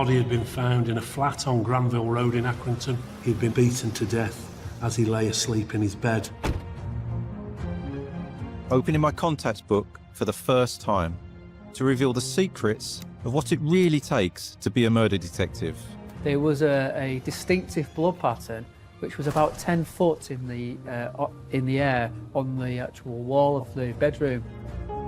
Body had been found in a flat on Granville Road in Accrington. He'd been beaten to death as he lay asleep in his bed. Opening my contacts book for the first time to reveal the secrets of what it really takes to be a murder detective. There was a distinctive blood pattern which was about 10 foot in the air on the actual wall of the bedroom.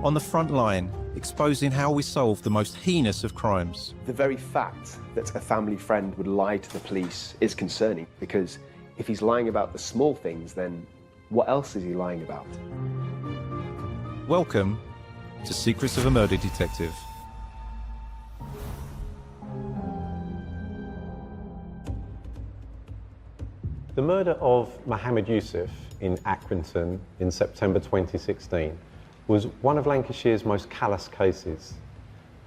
On the front line, exposing how we solve the most heinous of crimes. The very fact that a family friend would lie to the police is concerning, because if he's lying about the small things, then what else is he lying about? Welcome to Secrets of a Murder Detective. The murder of Mohammed Yusuf in Accrington in September 2016 was one of Lancashire's most callous cases.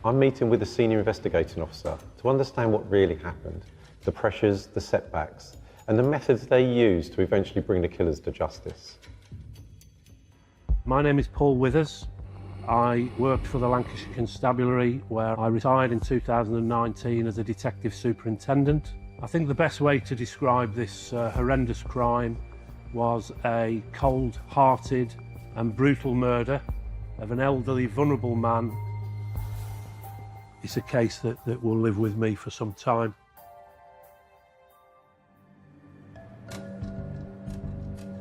I'm meeting with a senior investigating officer to understand what really happened, the pressures, the setbacks, and the methods they used to eventually bring the killers to justice. My name is Paul Withers. I worked for the Lancashire Constabulary, where I retired in 2019 as a detective superintendent. I think the best way to describe this horrendous crime was a cold-hearted and brutal murder of an elderly, vulnerable man. It's a case that will live with me for some time.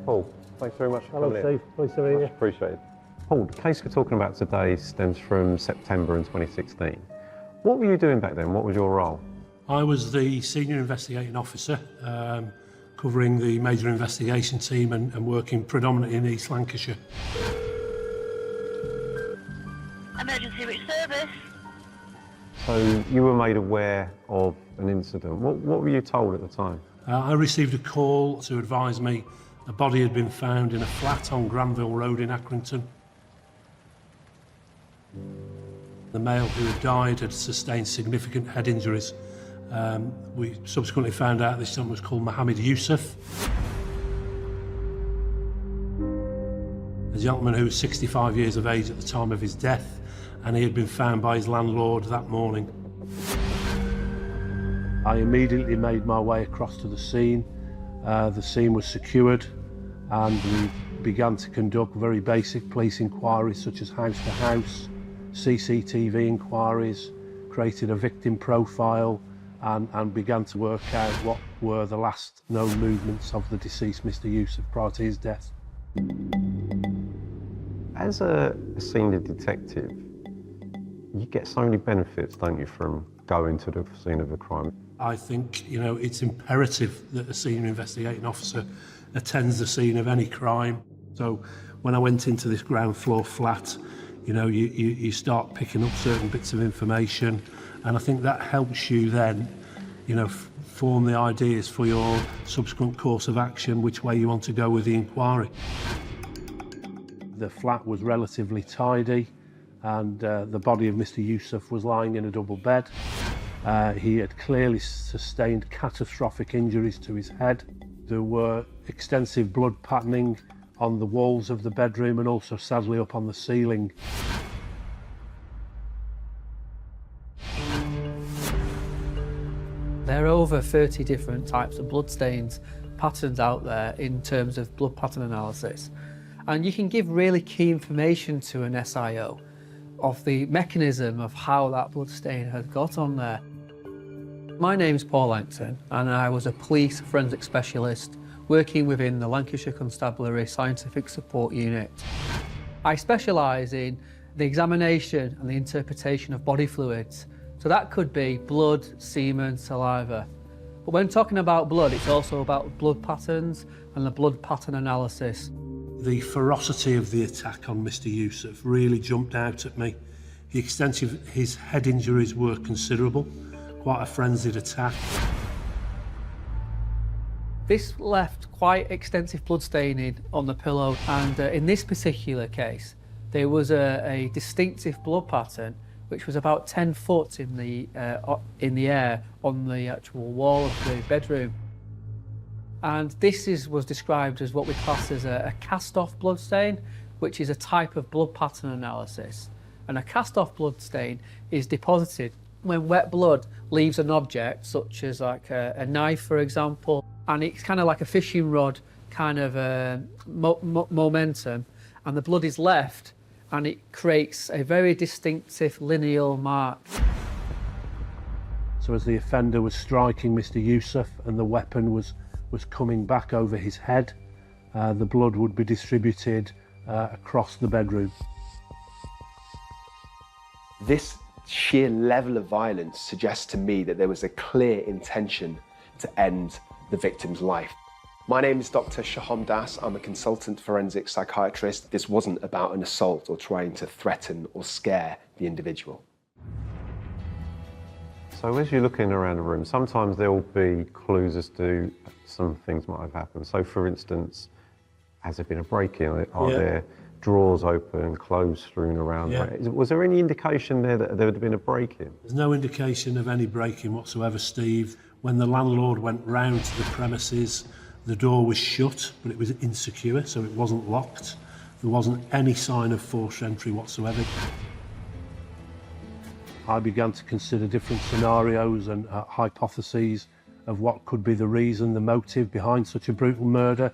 Paul, thanks very much for Hello, coming in. Steve. Nice to meet you. Much appreciated. Paul, the case we're talking about today stems from September in 2016. What were you doing back then? What was your role? I was the senior investigating officer, covering the major investigation team and working predominantly in East Lancashire. Emergency reach service. So you were made aware of an incident. What were you told at the time? I received a call to advise me a body had been found in a flat on Granville Road in Accrington. The male who had died had sustained significant head injuries. We subsequently found out this gentleman was called Mohammed Yusuf. A gentleman who was 65 years of age at the time of his death, and he had been found by his landlord that morning. I immediately made my way across to the scene. The scene was secured, and we began to conduct very basic police inquiries such as house-to-house, CCTV inquiries, created a victim profile, and began to work out what were the last known movements of the deceased Mr. Yusuf prior to his death. As a senior detective, you get so many benefits, don't you, from going to the scene of a crime? I think, you know, it's imperative that a senior investigating officer attends the scene of any crime. So when I went into this ground floor flat, you know, you start picking up certain bits of information, and I think that helps you then, you know, form the ideas for your subsequent course of action, which way you want to go with the inquiry. The flat was relatively tidy, and the body of Mr. Yusuf was lying in a double bed. He had clearly sustained catastrophic injuries to his head. There were extensive blood patterning on the walls of the bedroom and also sadly up on the ceiling. There are over 30 different types of bloodstains patterns out there in terms of blood pattern analysis. And you can give really key information to an SIO of the mechanism of how that bloodstain has got on there. My name's Paul Langton, and I was a police forensic specialist working within the Lancashire Constabulary Scientific Support Unit. I specialise in the examination and the interpretation of body fluids. So that could be blood, semen, saliva. But when talking about blood, it's also about blood patterns and the blood pattern analysis. The ferocity of the attack on Mr. Yusuf really jumped out at me. The extent of his head injuries were considerable, quite a frenzied attack. This left quite extensive blood staining on the pillow, and in this particular case, there was a distinctive blood pattern which was about 10 foot in the air on the actual wall of the bedroom. And this was described as what we class as a cast-off blood stain, which is a type of blood pattern analysis. And a cast-off blood stain is deposited When wet blood leaves an object, such as like a knife, for example, and it's kind of like a fishing rod kind of momentum, and the blood is left, and it creates a very distinctive lineal mark. So as the offender was striking Mr. Yusuf and the weapon was coming back over his head, the blood would be distributed across the bedroom. This sheer level of violence suggests to me that there was a clear intention to end the victim's life. My name is Dr. Shaham Das. I'm a consultant forensic psychiatrist. This wasn't about an assault or trying to threaten or scare the individual. So as you're looking around the room, sometimes there will be clues as to some things might have happened. So for instance, has there been a break-in? Are there drawers open, clothes strewn around? Yeah. Was there any indication there that there had been a break-in? There's no indication of any break-in whatsoever, Steve. When the landlord went round to the premises, the door was shut, but it was insecure, so it wasn't locked. There wasn't any sign of forced entry whatsoever. I began to consider different scenarios and hypotheses of what could be the reason, the motive behind such a brutal murder.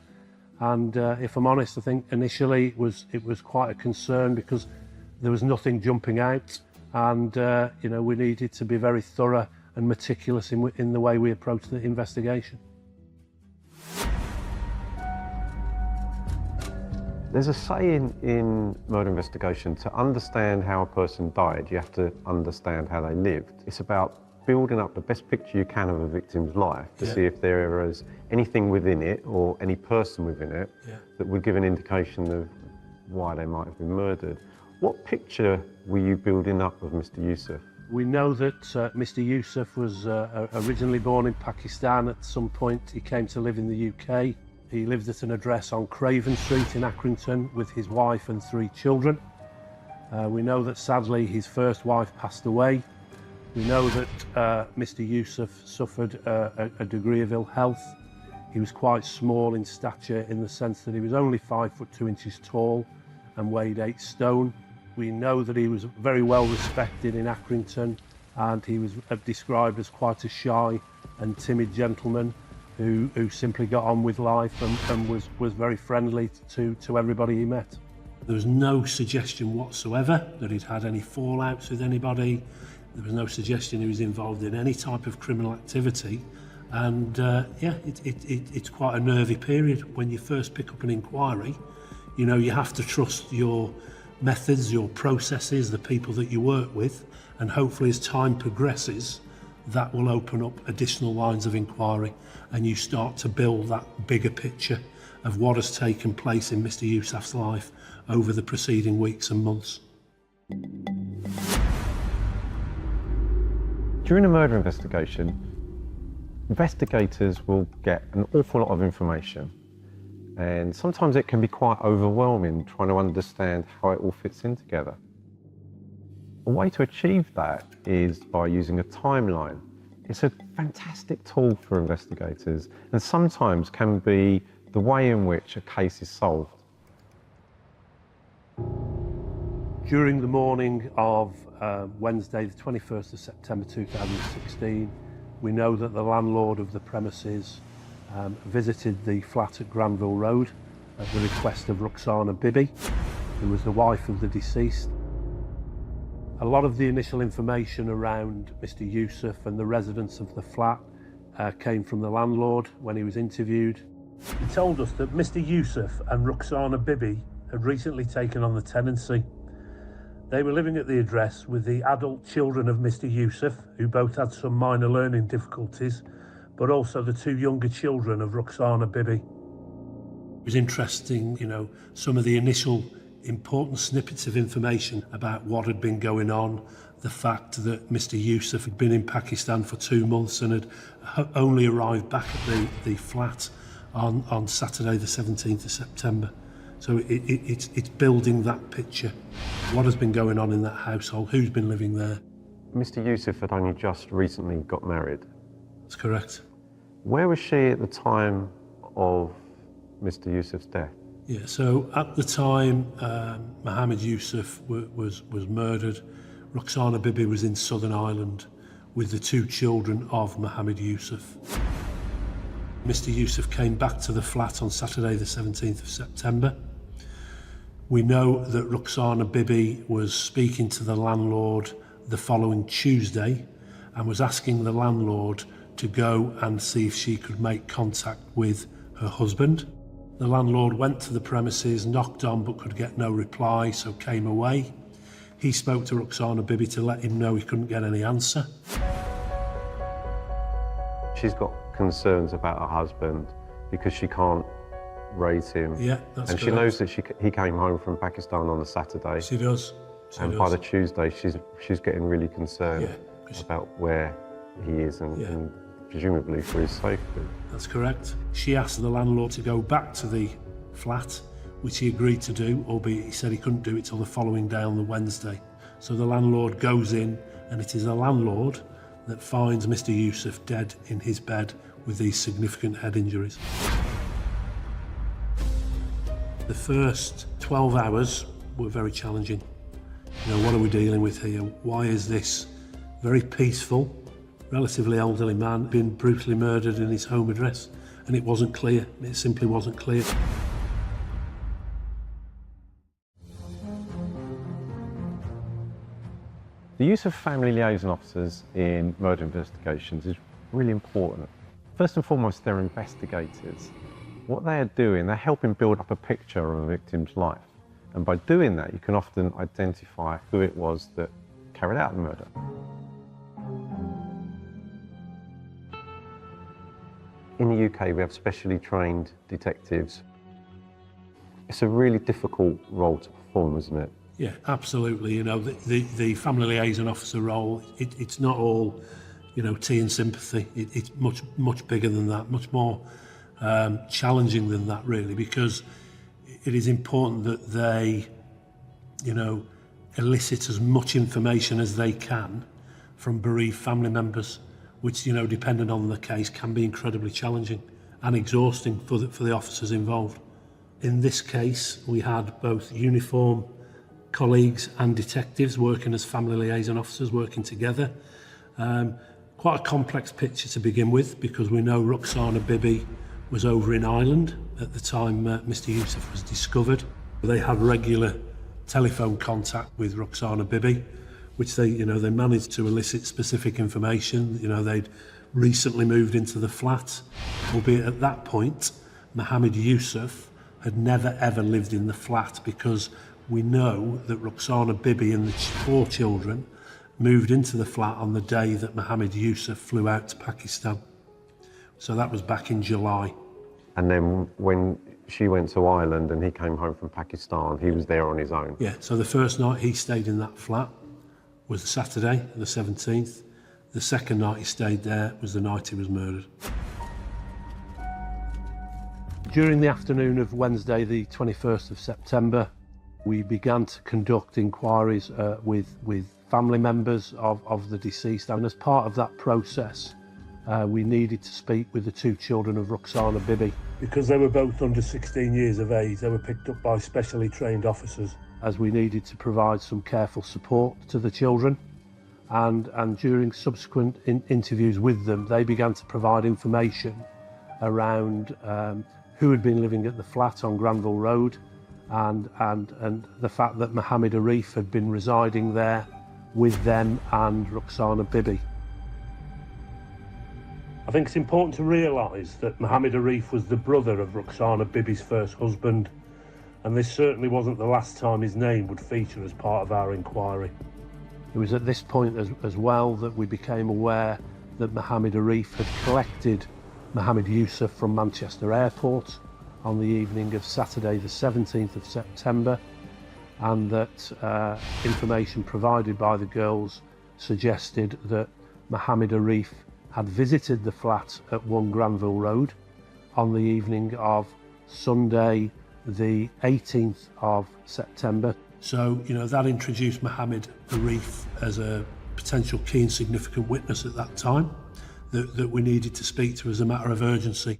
And if I'm honest, I think initially it was quite a concern because there was nothing jumping out, and you know, we needed to be very thorough and meticulous in the way we approached the investigation. There's a saying in murder investigation, to understand how a person died, you have to understand how they lived. It's about building up the best picture you can of a victim's life to see if there is anything within it or any person within it that would give an indication of why they might have been murdered. What picture were you building up of Mr. Yusuf? We know that Mr. Yusuf was originally born in Pakistan. At some point he came to live in the UK. He lived at an address on Craven Street in Accrington with his wife and 3 children. We know that sadly his first wife passed away. We know that Mr. Yusuf suffered a degree of ill health. He was quite small in stature in the sense that he was only 5 foot 2 inches tall and weighed 8 stone. We know that he was very well respected in Accrington, and he was described as quite a shy and timid gentleman who simply got on with life and was very friendly to everybody he met. There was no suggestion whatsoever that he'd had any fallouts with anybody. There was no suggestion he was involved in any type of criminal activity. And it's quite a nervy period when you first pick up an inquiry. You know, you have to trust your methods, your processes, the people that you work with, and hopefully as time progresses, that will open up additional lines of inquiry and you start to build that bigger picture of what has taken place in Mr. Yusuf's life over the preceding weeks and months. During a murder investigation, investigators will get an awful lot of information, and sometimes it can be quite overwhelming trying to understand how it all fits in together. A way to achieve that is by using a timeline. It's a fantastic tool for investigators and sometimes can be the way in which a case is solved. During the morning of Wednesday, the 21st of September 2016, we know that the landlord of the premises visited the flat at Granville Road at the request of Ruxana Bibi, who was the wife of the deceased. A lot of the initial information around Mr. Yusuf and the residents of the flat came from the landlord when he was interviewed. He told us that Mr. Yusuf and Ruxana Bibi had recently taken on the tenancy. They were living at the address with the adult children of Mr. Yusuf, who both had some minor learning difficulties, but also the 2 younger children of Ruxana Bibi. It was interesting, you know, some of the initial important snippets of information about what had been going on, the fact that Mr. Yusuf had been in Pakistan for 2 months and had only arrived back at the flat on Saturday the 17th of September. So it's building that picture. What has been going on in that household? Who's been living there? Mr. Yusuf had only just recently got married. That's correct. Where was she at the time of Mr. Yusuf's death? Yeah, so at the time Mohammed Yusuf was murdered, Ruxana Bibi was in Southern Ireland. with the 2 children of Mohammed Yusuf. Mr Yusuf came back to the flat on Saturday the 17th of September. We know that Ruxana Bibi was speaking to the landlord the following Tuesday and was asking the landlord to go and see if she could make contact with her husband. The landlord went to the premises, knocked on but could get no reply, so came away. He spoke to Ruxana Bibi to let him know he couldn't get any answer. She's got concerns about her husband because she can't raise him. Yeah, that's and correct. she knows that he came home from Pakistan on the Saturday. She does. And by the Tuesday, she's getting really concerned about where he is and presumably for his safety. That's correct. She asked the landlord to go back to the flat, which he agreed to do, albeit he said he couldn't do it till the following day on the Wednesday. So the landlord goes in, and it is the landlord that finds Mr Yusuf dead in his bed with these significant head injuries. The first 12 hours were very challenging. You know, what are we dealing with here? Why is this very peaceful, relatively elderly man being brutally murdered in his home address? And it wasn't clear. It simply wasn't clear. The use of family liaison officers in murder investigations is really important. First and foremost, they're investigators. What they are doing, they're helping build up a picture of a victim's life. And by doing that, you can often identify who it was that carried out the murder. In the UK, we have specially trained detectives. It's a really difficult role to perform, isn't it? Yeah, absolutely. You know, the family liaison officer role, it's not all, you know, tea and sympathy. It's much bigger than that, much more challenging than that, really, because it is important that they, you know, elicit as much information as they can from bereaved family members, which, you know, depending on the case, can be incredibly challenging and exhausting for the officers involved. In this case, we had both uniform colleagues and detectives working as family liaison officers, working together. Quite a complex picture to begin with, because we know Ruxana Bibi was over in Ireland at the time Mr Yusuf was discovered. They had regular telephone contact with Ruxana Bibi, which they managed to elicit specific information. You know, they'd recently moved into the flat, albeit at that point, Mohammed Yusuf had never ever lived in the flat, because we know that Ruxana Bibi and the 4 children moved into the flat on the day that Mohammed Yusuf flew out to Pakistan. So that was back in July. And then when she went to Ireland and he came home from Pakistan, he was there on his own. Yeah, so the first night he stayed in that flat was Saturday, the 17th. The second night he stayed there was the night he was murdered. During the afternoon of Wednesday, the 21st of September, we began to conduct inquiries with family members of the deceased, and as part of that process, we needed to speak with the 2 children of Ruxana Bibi. Because they were both under 16 years of age, they were picked up by specially trained officers, as we needed to provide some careful support to the children. And during subsequent interviews with them, they began to provide information around who had been living at the flat on Granville Road, and the fact that Mohammed Arif had been residing there with them and Ruxana Bibi. I think it's important to realise that Mohammed Arif was the brother of Ruxana Bibi's first husband, and this certainly wasn't the last time his name would feature as part of our inquiry. It was at this point as well that we became aware that Mohammed Arif had collected Mohammed Yusuf from Manchester Airport on the evening of Saturday the 17th of September, and that information provided by the girls suggested that Mohammed Arif had visited the flat at 1 Granville Road on the evening of Sunday the 18th of September. So, you know, that introduced Mohammed Arif as a potential key and significant witness at that time that we needed to speak to as a matter of urgency.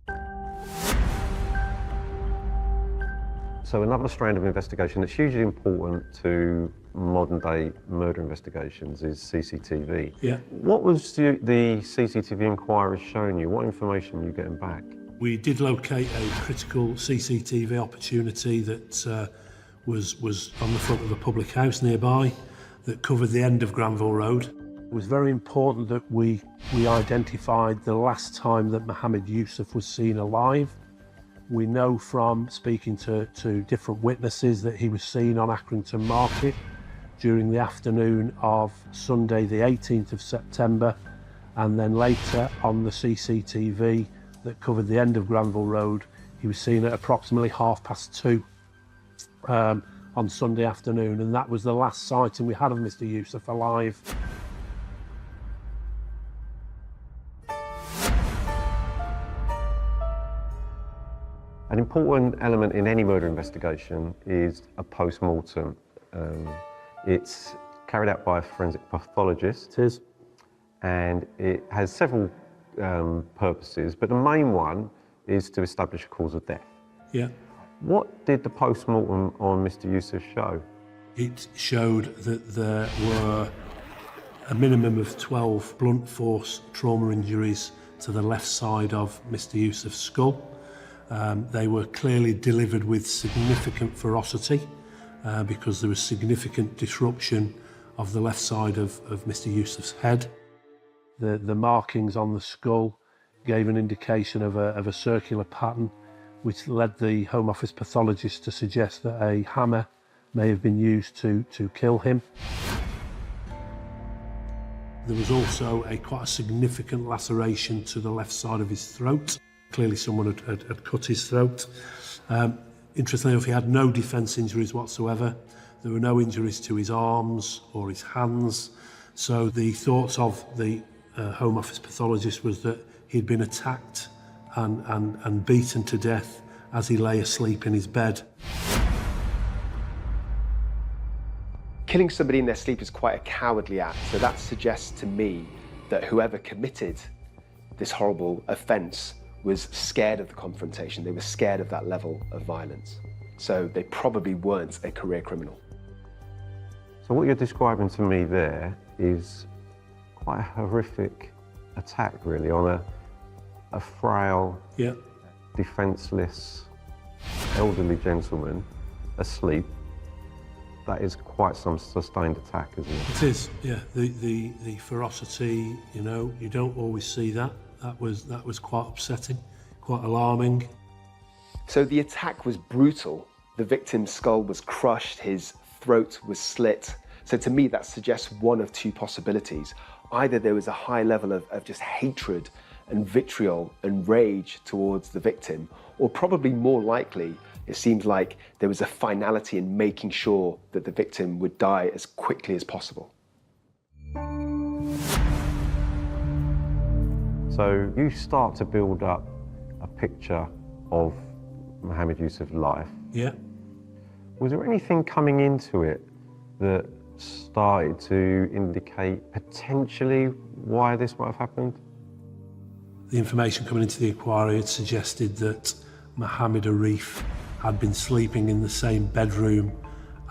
So another strand of investigation that's hugely important to modern day murder investigations is CCTV. Yeah. What was the CCTV inquiry showing you? What information were you getting back? We did locate a critical CCTV opportunity that was on the front of a public house nearby that covered the end of Granville Road. It was very important that we identified the last time that Mohammed Yusuf was seen alive. We know from speaking to different witnesses that he was seen on Accrington Market during the afternoon of Sunday the 18th of September, and then later on the CCTV that covered the end of Granville Road, he was seen at approximately 2:30 on Sunday afternoon, and that was the last sighting we had of Mr. Yusuf alive. An important element in any murder investigation is a post-mortem. It's carried out by a forensic pathologist. It is. And it has several purposes, but the main one is to establish a cause of death. Yeah. What did the post-mortem on Mr. Yusuf show? It showed that there were a minimum of 12 blunt force trauma injuries to the left side of Mr. Yusuf's skull. They were clearly delivered with significant ferocity because there was significant disruption of the left side of Mr. Yusuf's head. The markings on the skull gave an indication of a circular pattern, which led the Home Office pathologist to suggest that a hammer may have been used to kill him. There was also quite a significant laceration to the left side of his throat. Clearly someone had cut his throat. Interestingly enough, he had no defence injuries whatsoever. There were no injuries to his arms or his hands. So the thoughts of the Home Office pathologist was that he'd been attacked and beaten to death as he lay asleep in his bed. Killing somebody in their sleep is quite a cowardly act, so that suggests to me that whoever committed this horrible offence was scared of the confrontation. They were scared of that level of violence. So they probably weren't a career criminal. So what you're describing to me there is quite a horrific attack, really, on a frail, Yeah. defenceless, elderly gentleman asleep. That is quite some sustained attack, isn't it? It is, yeah. The ferocity, you know, you don't always see that. That was quite upsetting, quite alarming. So the attack was brutal. The victim's skull was crushed, his throat was slit. So to me, that suggests one of two possibilities. Either there was a high level of just hatred and vitriol and rage towards the victim, or probably more likely, it seems like there was a finality in making sure that the victim would die as quickly as possible. So you start to build up a picture of Mohammed Yusuf's life. Yeah. Was there anything coming into it that started to indicate potentially why this might have happened? The information coming into the inquiry had suggested that Mohammed Arif had been sleeping in the same bedroom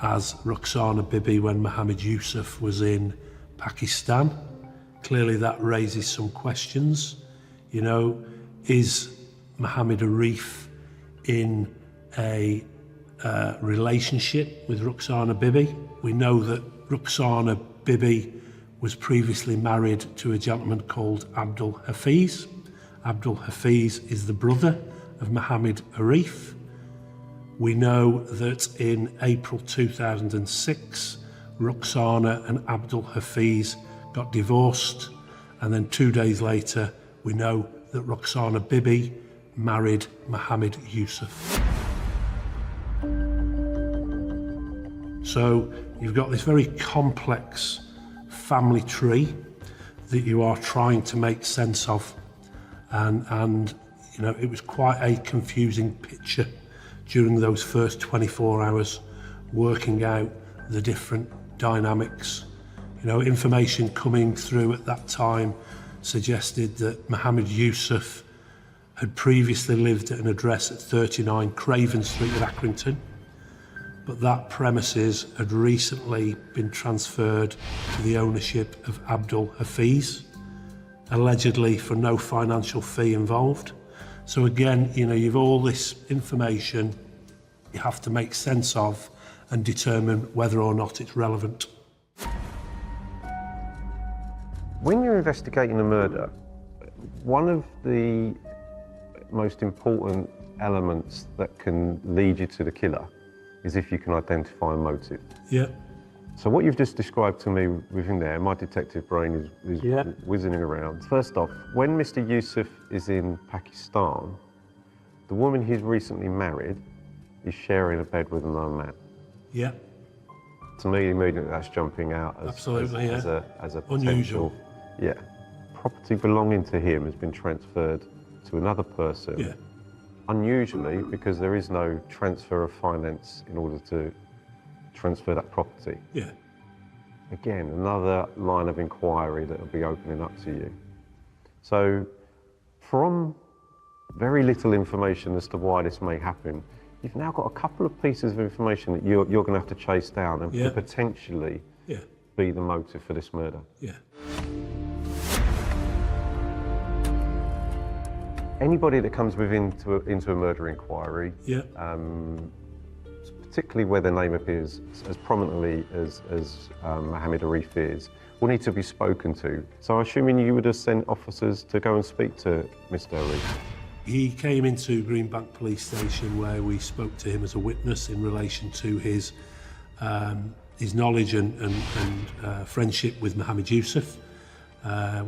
as Rukhsana Bibi when Mohammed Yusuf was in Pakistan. Clearly that raises some questions. You know, is Mohammed Arif in a relationship with Rukhsana Bibi? We know that Rukhsana Bibi was previously married to a gentleman called Abdul Hafiz. Abdul Hafiz is the brother of Mohammed Arif. We know that in April 2006, Rukhsana and Abdul Hafiz got divorced, and then 2 days later we know that Rukhsana Bibi married Mohammed Yusuf. So you've got this very complex family tree that you are trying to make sense of, and you know, it was quite a confusing picture during those first 24 hours working out the different dynamics. You know, information coming through at that time suggested that Mohammed Yusuf had previously lived at an address at 39 Craven Street in Accrington. but that premises had recently been transferred to the ownership of Abdul Hafiz, allegedly for no financial fee involved. So again, you know, you've all this information you have to make sense of and determine whether or not it's relevant. When you're investigating a murder, one of the most important elements that can lead you to the killer is if you can identify a motive. Yeah. So what you've just described to me within there, my detective brain is Yeah. whizzing around. First off, when Mr. Yusuf is in Pakistan, the woman he's recently married is sharing a bed with another man. Yeah. To me, immediately that's jumping out as, Absolutely, as yeah. a potential. Unusual. Yeah. Property belonging to him has been transferred to another person. Yeah. Unusually, because there is no transfer of finance in order to transfer that property. Yeah. Again, another line of inquiry that will be opening up to you. So, from very little information as to why this may happen, you've now got a couple of pieces of information that you're going to have to chase down and Yeah. could potentially Yeah. be the motive for this murder. Yeah. Anybody that comes into a murder inquiry, Yeah. particularly where their name appears as prominently as Mohammed Arif is, will need to be spoken to. So I'm assuming you would have sent officers to go and speak to Mr. Arif. He came into Greenbank Police Station where we spoke to him as a witness in relation to his knowledge and friendship with Mohammed Yusuf.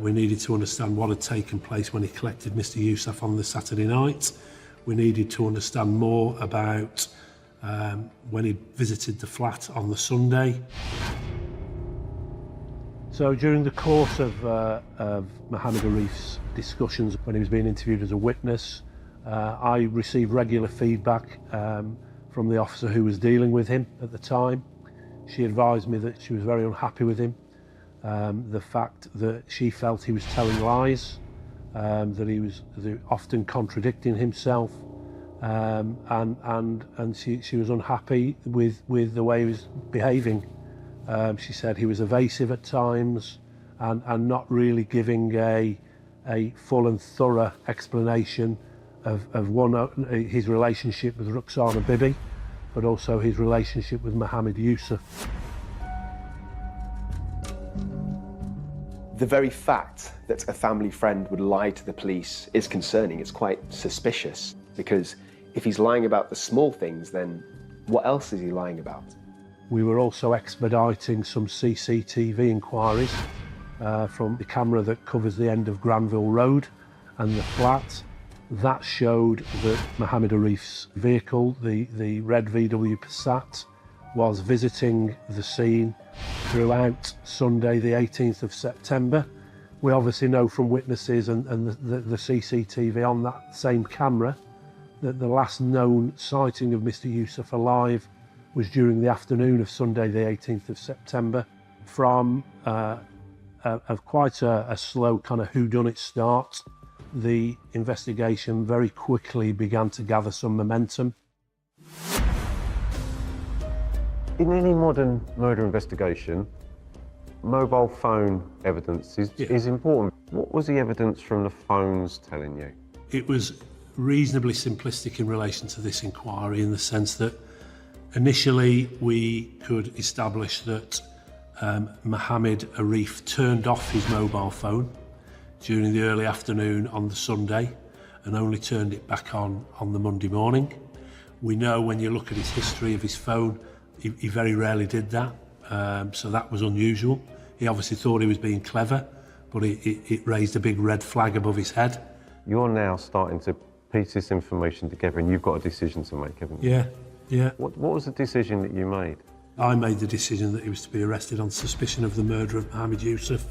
We needed to understand what had taken place when he collected Mr. Yusuf on the Saturday night. We needed to understand more about when he visited the flat on the Sunday. So during the course of Mohammed Arif's discussions when he was being interviewed as a witness, I received regular feedback from the officer who was dealing with him at the time. She advised me that she was very unhappy with him. The fact that she felt he was telling lies, that he was often contradicting himself, and she was unhappy with the way he was behaving. She said he was evasive at times and not really giving a full and thorough explanation of his relationship with Ruxana Bibi, but also his relationship with Mohammed Yusuf. The very fact that a family friend would lie to the police is concerning. It's quite suspicious, because if he's lying about the small things, then what else is he lying about? We were also expediting some CCTV inquiries from the camera that covers the end of Granville Road and the flat. That showed that Mohammed Arif's vehicle, the red VW Passat, was visiting the scene throughout Sunday the 18th of September. We obviously know from witnesses and the CCTV on that same camera that the last known sighting of Mr. Yusuf alive was during the afternoon of Sunday the 18th of September. From quite a slow kind of whodunit start, the investigation very quickly began to gather some momentum. In any modern murder investigation, mobile phone evidence is important. What was the evidence from the phones telling you? It was reasonably simplistic in relation to this inquiry, in the sense that initially we could establish that Mohammed Arif turned off his mobile phone during the early afternoon on the Sunday and only turned it back on the Monday morning. We know when you look at his history of his phone, he very rarely did that, so that was unusual. He obviously thought he was being clever, but it raised a big red flag above his head. You're now starting to piece this information together and you've got a decision to make, haven't you? Yeah, yeah. What was the decision that you made? I made the decision that he was to be arrested on suspicion of the murder of Mohammed Yusuf.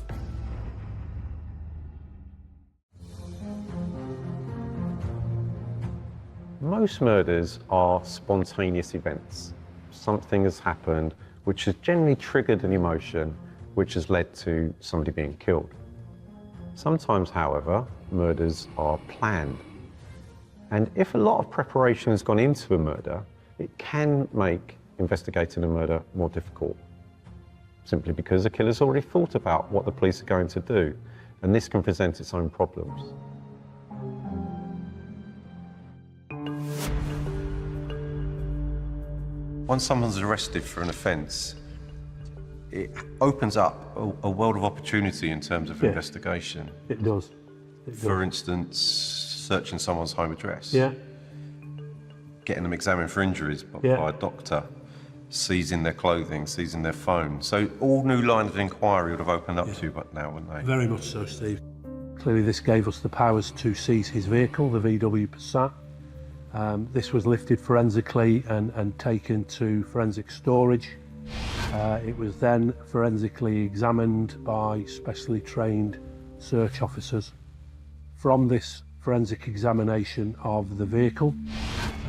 Most murders are spontaneous events. Something has happened which has generally triggered an emotion which has led to somebody being killed. Sometimes, however, murders are planned. And if a lot of preparation has gone into a murder, it can make investigating a murder more difficult, simply because the killer's already thought about what the police are going to do, and this can present its own problems. Once someone's arrested for an offence, it opens up a world of opportunity in terms of investigation. It does. For instance, searching someone's home address. Yeah. Getting them examined for injuries by a doctor. Seizing their clothing, seizing their phone. So all new lines of inquiry would have opened up to you but now, wouldn't they? Very much so, Steve. Clearly this gave us the powers to seize his vehicle, the VW Passat. This was lifted forensically and taken to forensic storage. It was then forensically examined by specially trained search officers. From this forensic examination of the vehicle,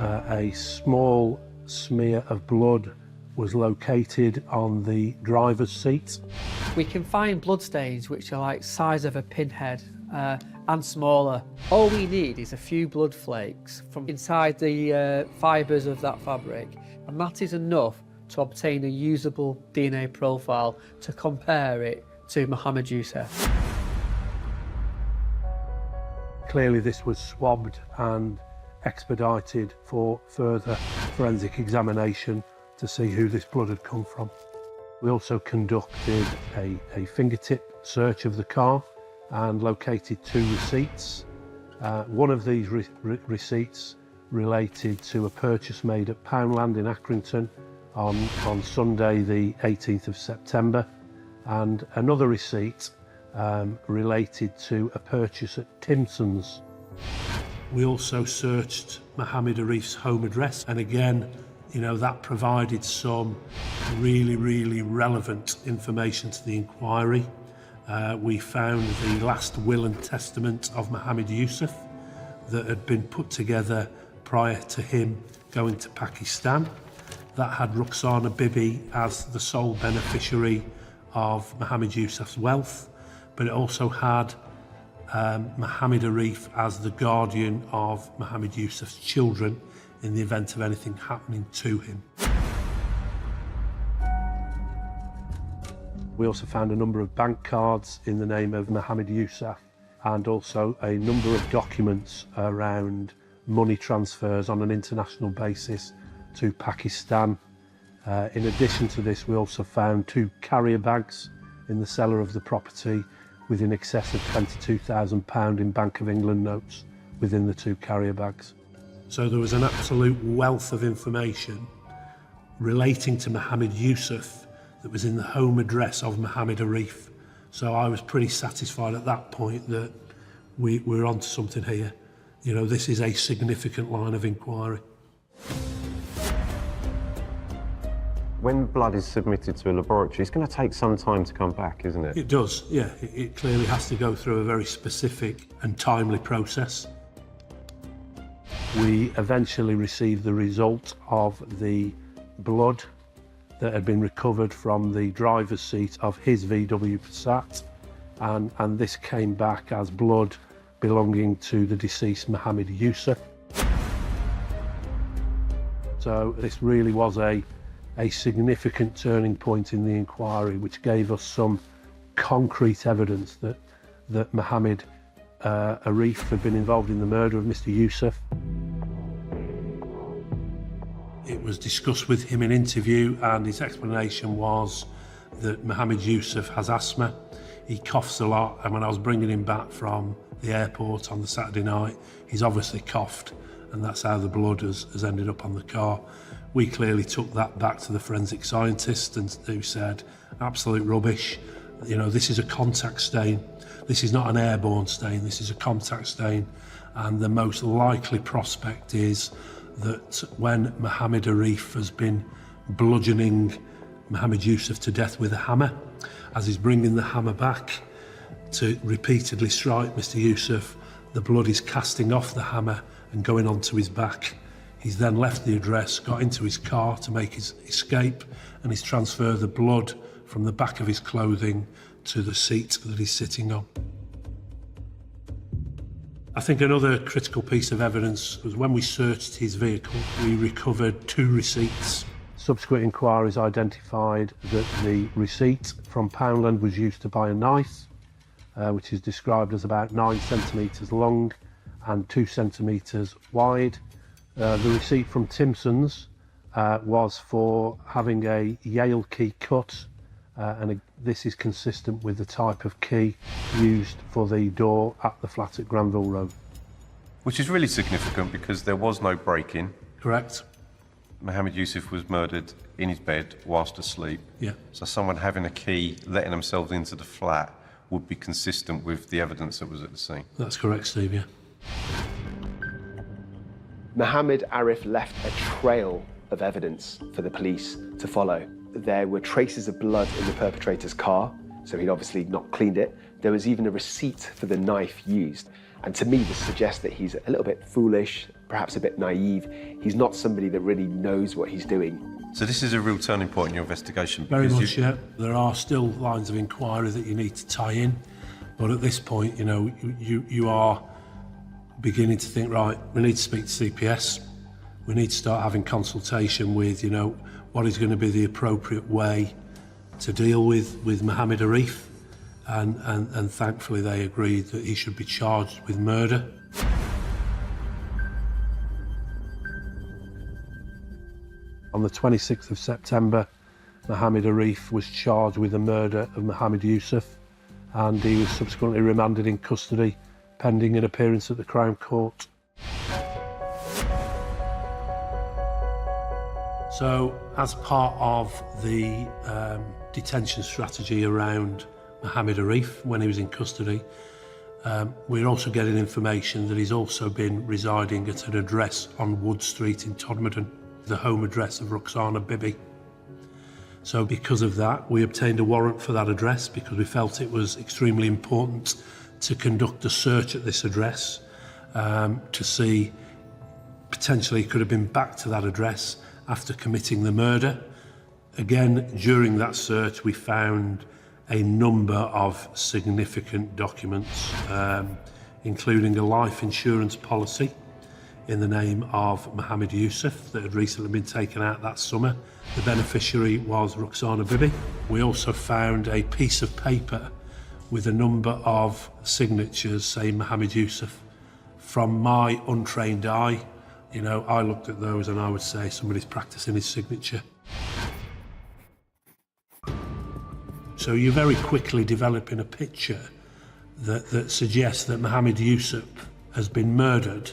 a small smear of blood was located on the driver's seat. We can find bloodstains which are like size of a pinhead and smaller. All we need is a few blood flakes from inside the fibres of that fabric, and that is enough to obtain a usable DNA profile to compare it to Mohammed Yusuf. Clearly this was swabbed and expedited for further forensic examination to see who this blood had come from. We also conducted a fingertip search of the car and located 2 receipts. One of these receipts related to a purchase made at Poundland in Accrington on Sunday the 18th of September, and another receipt related to a purchase at Timson's. We also searched Mohammed Arif's home address, and again, you know, that provided some really relevant information to the inquiry. We found the last will and testament of Mohammed Yusuf that had been put together prior to him going to Pakistan. That had Ruxana Bibi as the sole beneficiary of Mohammed Yusuf's wealth, but it also had Mohammed Arif as the guardian of Mohammed Yusuf's children in the event of anything happening to him. We also found a number of bank cards in the name of Mohammed Yusuf, and also a number of documents around money transfers on an international basis to Pakistan. In addition to this, we also found 2 carrier bags in the cellar of the property with in excess of £22,000 in Bank of England notes within the 2 carrier bags. So there was an absolute wealth of information relating to Mohammed Yusuf that was in the home address of Mohammed Arif. So I was pretty satisfied at that point that we're onto something here. You know, this is a significant line of inquiry. When blood is submitted to a laboratory, it's going to take some time to come back, isn't it? It does, yeah. It clearly has to go through a very specific and timely process. We eventually received the result of the blood that had been recovered from the driver's seat of his VW Passat, and this came back as blood belonging to the deceased Mohammed Yusuf. So this really was a significant turning point in the inquiry, which gave us some concrete evidence that Mohammed Arif had been involved in the murder of Mr. Yusuf. It was discussed with him in interview, and his explanation was that Mohammed Yusuf has asthma. He coughs a lot, and when I was bringing him back from the airport on the Saturday night, he's obviously coughed, and that's how the blood has ended up on the car. We clearly took that back to the forensic scientist, and who said, absolute rubbish. You know, this is a contact stain. This is not an airborne stain, this is a contact stain. And the most likely prospect is that when Mohammed Arif has been bludgeoning Mohammed Yusuf to death with a hammer, as he's bringing the hammer back to repeatedly strike Mr. Yusuf, the blood is casting off the hammer and going onto his back. He's then left the address, got into his car to make his escape, and he's transferred the blood from the back of his clothing to the seat that he's sitting on. I think another critical piece of evidence was when we searched his vehicle, we recovered 2 receipts. Subsequent inquiries identified that the receipt from Poundland was used to buy a knife, which is described as about 9 centimetres long and 2 centimetres wide. The receipt from Timpson's was for having a Yale key cut, and this is consistent with the type of key used for the door at the flat at Granville Road. Which is really significant because there was no break-in. Correct. Mohammed Yusuf was murdered in his bed whilst asleep. Yeah. So someone having a key, letting themselves into the flat, would be consistent with the evidence that was at the scene. That's correct, Steve, yeah. Mohammed Arif left a trail of evidence for the police to follow. There were traces of blood in the perpetrator's car, so he'd obviously not cleaned it. There was even a receipt for the knife used. And to me, this suggests that he's a little bit foolish, perhaps a bit naive. He's not somebody that really knows what he's doing. So this is a real turning point in your investigation. Very because much, yeah. There are still lines of inquiry that you need to tie in, but at this point, you know, you are beginning to think, right, we need to speak to CPS. We need to start having consultation with, you know, what is going to be the appropriate way to deal with Mohammed Arif. And thankfully they agreed that he should be charged with murder. On the 26th of September, Mohammed Arif was charged with the murder of Mohammed Yusuf, and he was subsequently remanded in custody pending an appearance at the Crown Court. So, as part of the detention strategy around Mohammed Arif when he was in custody, we're also getting information that he's also been residing at an address on Wood Street in Todmorden, the home address of Roxana Bibi. So because of that, we obtained a warrant for that address because we felt it was extremely important to conduct a search at this address to see potentially he could have been back to that address after committing the murder. Again, during that search, we found a number of significant documents, including a life insurance policy in the name of Mohammed Yusuf that had recently been taken out that summer. The beneficiary was Roxana Bibi. We also found a piece of paper with a number of signatures saying Mohammed Yusuf. From my untrained eye, you know, I looked at those and I would say somebody's practicing his signature. So you're very quickly developing a picture that suggests that Mohammed Yusuf has been murdered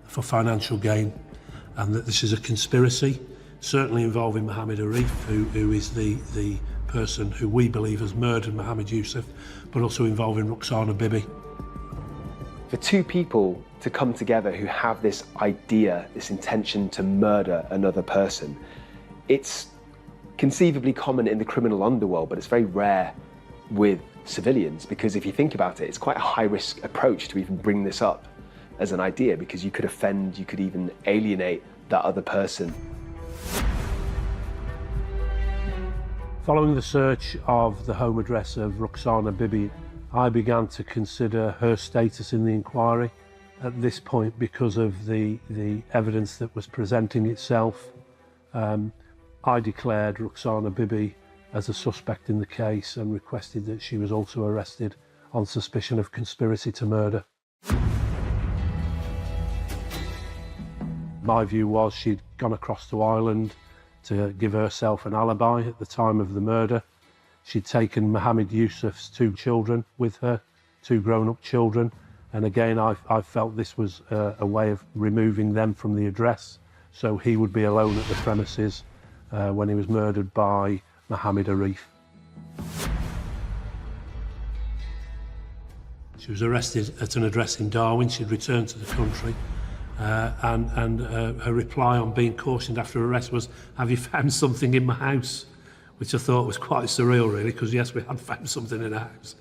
for financial gain, and that this is a conspiracy, certainly involving Mohammed Arif, who is the person who we believe has murdered Mohammed Yusuf, but also involving Roxana Bibi. For two people to come together who have this idea, this intention to murder another person, it's conceivably common in the criminal underworld, but it's very rare with civilians, because if you think about it, it's quite a high-risk approach to even bring this up as an idea, because you could offend, you could even alienate that other person. Following the search of the home address of Roxana Bibi, I began to consider her status in the inquiry. At this point, because of the evidence that was presenting itself, I declared Roxana Bibi as a suspect in the case and requested that she was also arrested on suspicion of conspiracy to murder. My view was she'd gone across to Ireland to give herself an alibi at the time of the murder. She'd taken Mohammed Yusuf's 2 children with her, 2 grown-up children, and again I felt this was a way of removing them from the address so he would be alone at the premises when he was murdered by Mohammed Arif. She was arrested at an address in Darwin. She'd returned to the country, and her reply on being cautioned after arrest was, "Have you found something in my house?" Which I thought was quite surreal, really, because yes, we had found something in the house.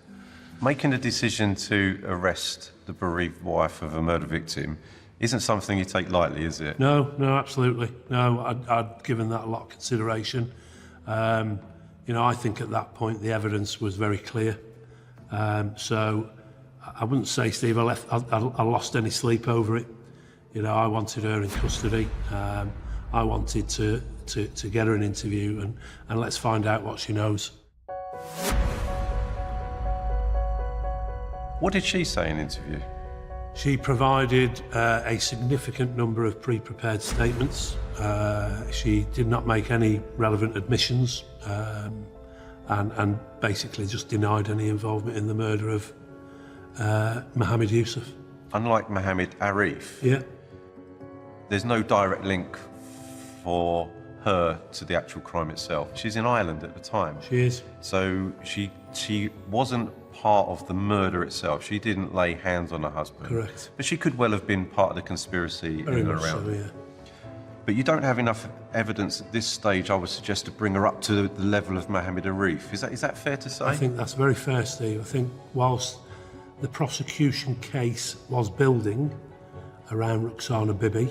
Making a decision to arrest the bereaved wife of a murder victim isn't something you take lightly, is it? No, absolutely. No, I'd given that a lot of consideration. You know, I think at that point the evidence was very clear. So I wouldn't say, Steve, I lost any sleep over it. You know, I wanted her in custody. I wanted to get her an interview and let's find out what she knows. What did she say in interview? She provided a significant number of pre-prepared statements. She did not make any relevant admissions and basically just denied any involvement in the murder of Mohammed Yusuf. Unlike Mohammed Arif, Yeah, there's no direct link for her to the actual crime itself. She's in Ireland at the time. she is. So she wasn't part of the murder itself. She didn't lay hands on her husband. Correct. But she could well have been part of the conspiracy Very in and much around. so, yeah. But you don't have enough evidence at this stage, I would suggest, to bring her up to the level of Mohammed Arif. Is that fair to say? I think that's very fair, Steve. I think whilst the prosecution case was building around Roxana Bibi,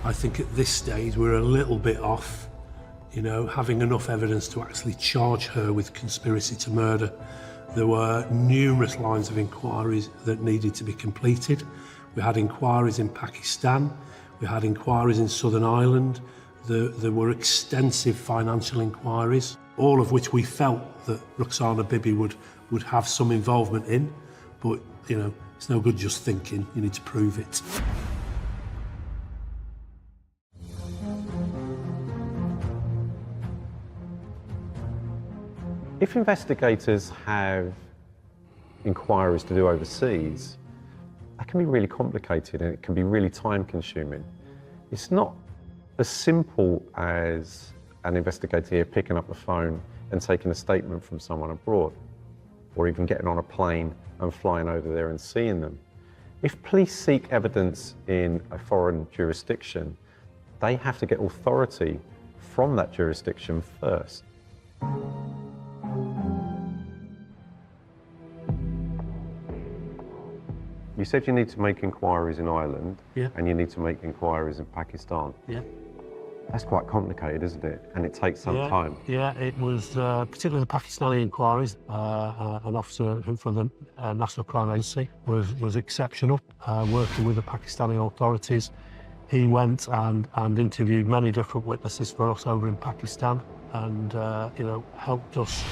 I think at this stage we're a little bit off, you know, having enough evidence to actually charge her with conspiracy to murder. There were numerous lines of inquiries that needed to be completed. We had inquiries in Pakistan, we had inquiries in Southern Ireland, there were extensive financial inquiries, all of which we felt that Roxana Bibi would have some involvement in, but, you know, it's no good just thinking, you need to prove it. If investigators have inquiries to do overseas, that can be really complicated and it can be really time-consuming. It's not as simple as an investigator here picking up the phone and taking a statement from someone abroad, or even getting on a plane and flying over there and seeing them. If police seek evidence in a foreign jurisdiction, they have to get authority from that jurisdiction first. You said you need to make inquiries in Ireland, Yeah. and you need to make inquiries in Pakistan. Yeah. That's quite complicated, isn't it? And it takes some time. Yeah, it was particularly the Pakistani inquiries. An officer from the National Crime Agency was exceptional, working with the Pakistani authorities. He went and interviewed many different witnesses for us over in Pakistan, and you know, helped us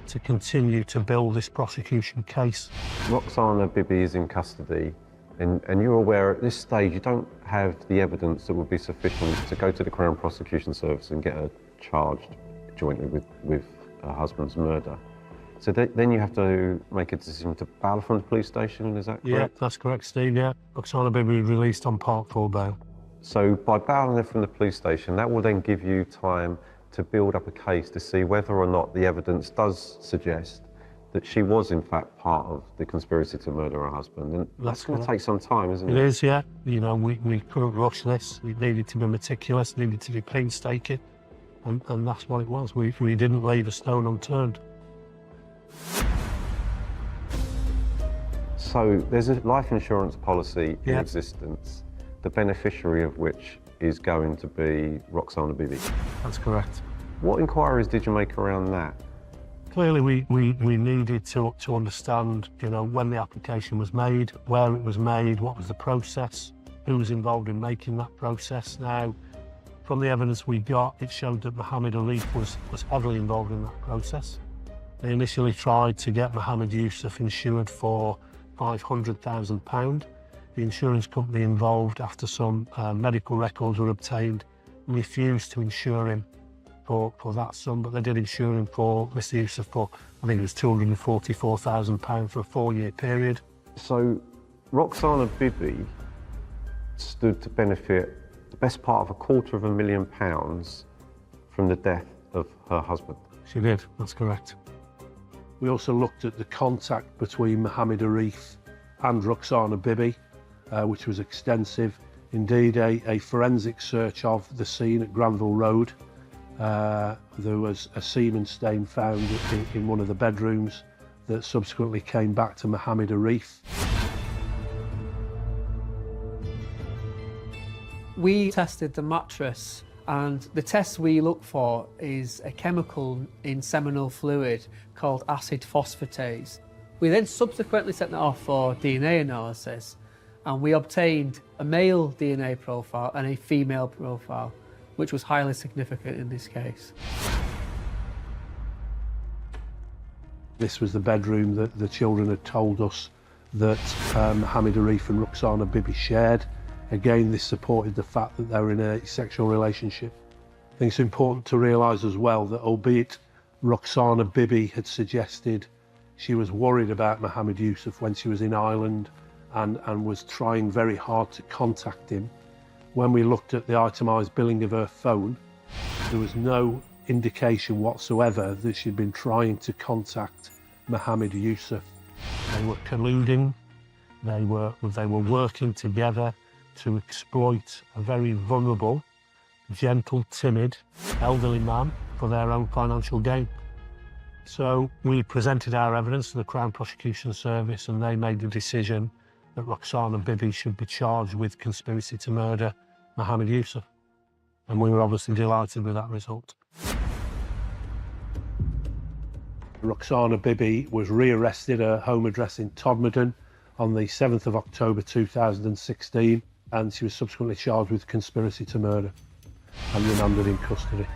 to continue to build this prosecution case. Roxana Bibi is in custody, and you're aware at this stage you don't have the evidence that would be sufficient to go to the Crown Prosecution Service and get her charged jointly with her husband's murder. So then you have to make a decision to bail from the police station, is that correct? Yeah, that's correct, Steve, yeah. Roxana Bibi was released on Part 4 bail. So by bailing her from the police station, that will then give you time to build up a case to see whether or not the evidence does suggest that she was in fact part of the conspiracy to murder her husband. And that's going to take some time, isn't it? It is, yeah. You know, we couldn't rush this. We needed to be meticulous, needed to be painstaking, and that's what it was. We didn't leave a stone unturned. So there's a life insurance policy in Yeah. existence, the beneficiary of which is going to be Roxana Bibi. That's correct. What inquiries did you make around that? Clearly, we needed to understand, you know, when the application was made, where it was made, what was the process, who was involved in making that process. Now, from the evidence we got, it showed that Mohammed Arif was heavily involved in that process. They initially tried to get Mohammed Yusuf insured for £500,000. The insurance company involved, after some medical records were obtained, refused to insure him for that sum, but they did insure him for Mr Yusuf for, I think it was £244,000 for a 4-year period. So Roxana Bibi stood to benefit the best part of £250,000 from the death of her husband. She did, that's correct. We also looked at the contact between Mohammed Arif and Roxana Bibi, which was extensive. Indeed, a forensic search of the scene at Granville Road. There was a semen stain found in one of the bedrooms that subsequently came back to Mohammed Arif. We tested the mattress, and the test we look for is a chemical in seminal fluid called acid phosphatase. We then subsequently sent that off for DNA analysis, and we obtained a male DNA profile and a female profile. which was highly significant in this case. This was the bedroom that the children had told us that Mohammed Arif and Roxana Bibi shared. Again, this supported the fact that they were in a sexual relationship. I think it's important to realise as well that albeit Roxana Bibi had suggested she was worried about Mohammed Yusuf when she was in Ireland and was trying very hard to contact him, when we looked at the itemised billing of her phone, there was no indication whatsoever that she'd been trying to contact Mohammed Yusuf. They were colluding, they were working together to exploit a very vulnerable, gentle, timid, elderly man for their own financial gain. So we presented our evidence to the Crown Prosecution Service and they made the decision that Roxana Bibi should be charged with conspiracy to murder Mohammed Yusuf. And we were obviously delighted with that result. Roxana Bibi was rearrested at her home address in Todmorden on the 7th of October 2016 and she was subsequently charged with conspiracy to murder and remanded in custody.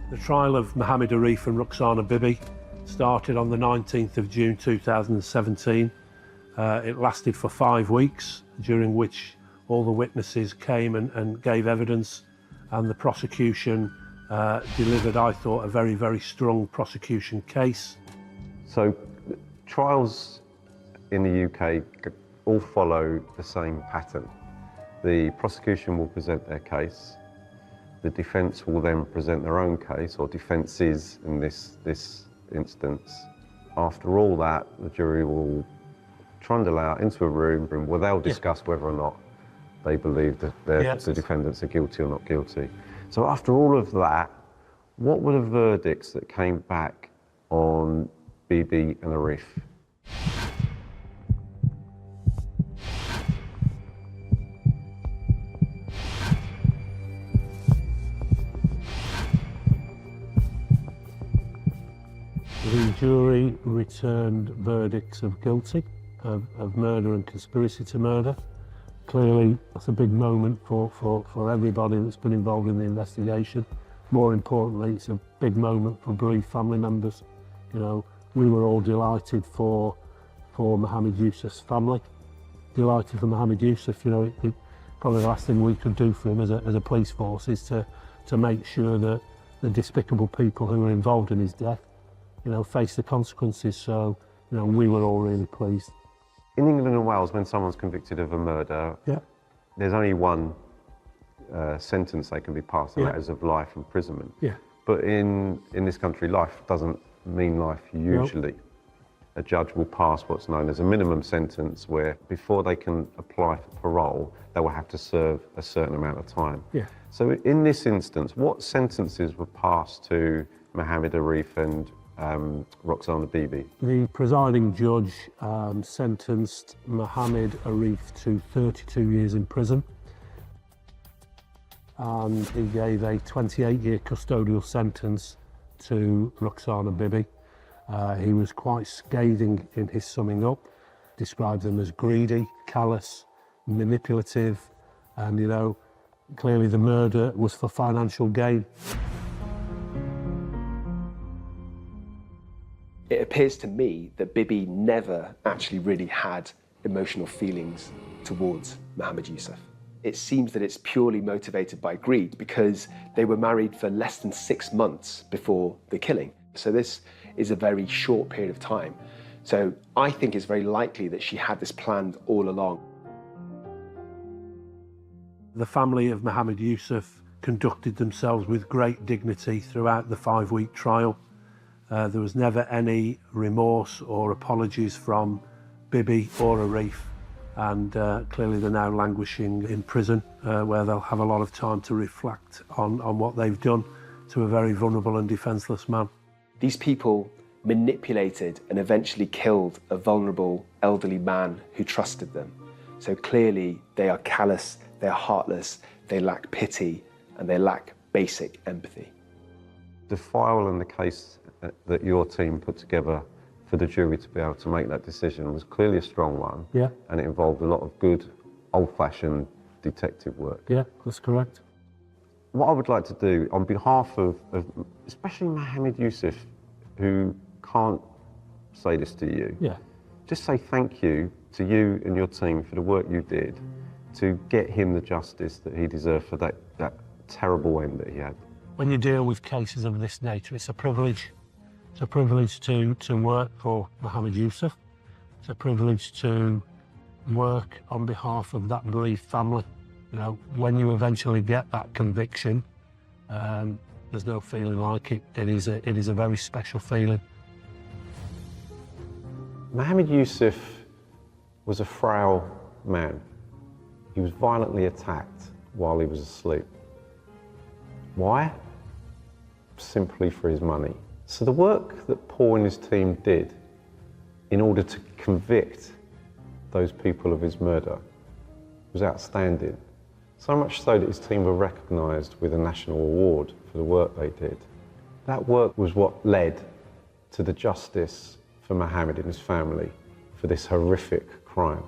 The trial of Mohammed Arif and Roxana Bibi started on the 19th of June 2017. It lasted for 5 weeks, during which all the witnesses came and gave evidence, and the prosecution delivered, I thought, a very, very strong prosecution case. So trials in the UK all follow the same pattern. The prosecution will present their case. The defence will then present their own case, or defences in this instance. After all that, the jury will trundle out into a room where they'll discuss whether or not they believe that the defendants are guilty or not guilty. So after all of that, what were the verdicts that came back on Bibi and Arif? The jury returned verdicts of guilty of murder and conspiracy to murder. Clearly, that's a big moment for everybody that's been involved in the investigation. More importantly, it's a big moment for bereaved family members. You know, we were all delighted for Mohammed Yusuf's family. Delighted for Mohammed Yusuf. You know, probably the last thing we could do for him as a police force is to make sure that the despicable people who were involved in his death, you know, face the consequences. So, you know, we were all really pleased. In England and Wales, when someone's convicted of a murder, there's only one sentence they can be passed, and that is of life imprisonment. But in this country, life doesn't mean life usually. Nope. A judge will pass what's known as a minimum sentence, where before they can apply for parole, they will have to serve a certain amount of time. So in this instance, what sentences were passed to Mohammed Arif and Roxana Bibi? The presiding judge sentenced Mohammed Arif to 32 years in prison, and he gave a 28-year custodial sentence to Roxana Bibi. He was quite scathing in his summing up, described them as greedy, callous, manipulative, and, you know, clearly the murder was for financial gain. It appears to me that Bibi never actually really had emotional feelings towards Mohammed Yusuf. It seems that it's purely motivated by greed, because they were married for less than 6 months before the killing. So this is a very short period of time. So I think it's very likely that she had this planned all along. The family of Mohammed Yusuf conducted themselves with great dignity throughout the 5-week trial. There was never any remorse or apologies from Bibi or Arif, and clearly they're now languishing in prison, where they'll have a lot of time to reflect on what they've done to a very vulnerable and defenceless man. These people manipulated and eventually killed a vulnerable elderly man who trusted them. So clearly they are callous, they're heartless, they lack pity, and they lack basic empathy. The file and the case that your team put together for the jury to be able to make that decision was clearly a strong one. Yeah. And it involved a lot of good, old-fashioned detective work. Yeah, that's correct. What I would like to do, on behalf of especially Mohammed Yusuf, who can't say this to you, Yeah. just say thank you to you and your team for the work you did to get him the justice that he deserved for that terrible end that he had. When you deal with cases of this nature, it's a privilege. It's a privilege to work for Mohammed Yusuf. It's a privilege to work on behalf of that bereaved family. You know, when you eventually get that conviction, there's no feeling like it. It is a very special feeling. Mohammed Yusuf was a frail man. He was violently attacked while he was asleep. Why? Simply for his money. So the work that Paul and his team did in order to convict those people of his murder was outstanding. So much so that his team were recognised with a national award for the work they did. That work was what led to the justice for Mohammed and his family for this horrific crime.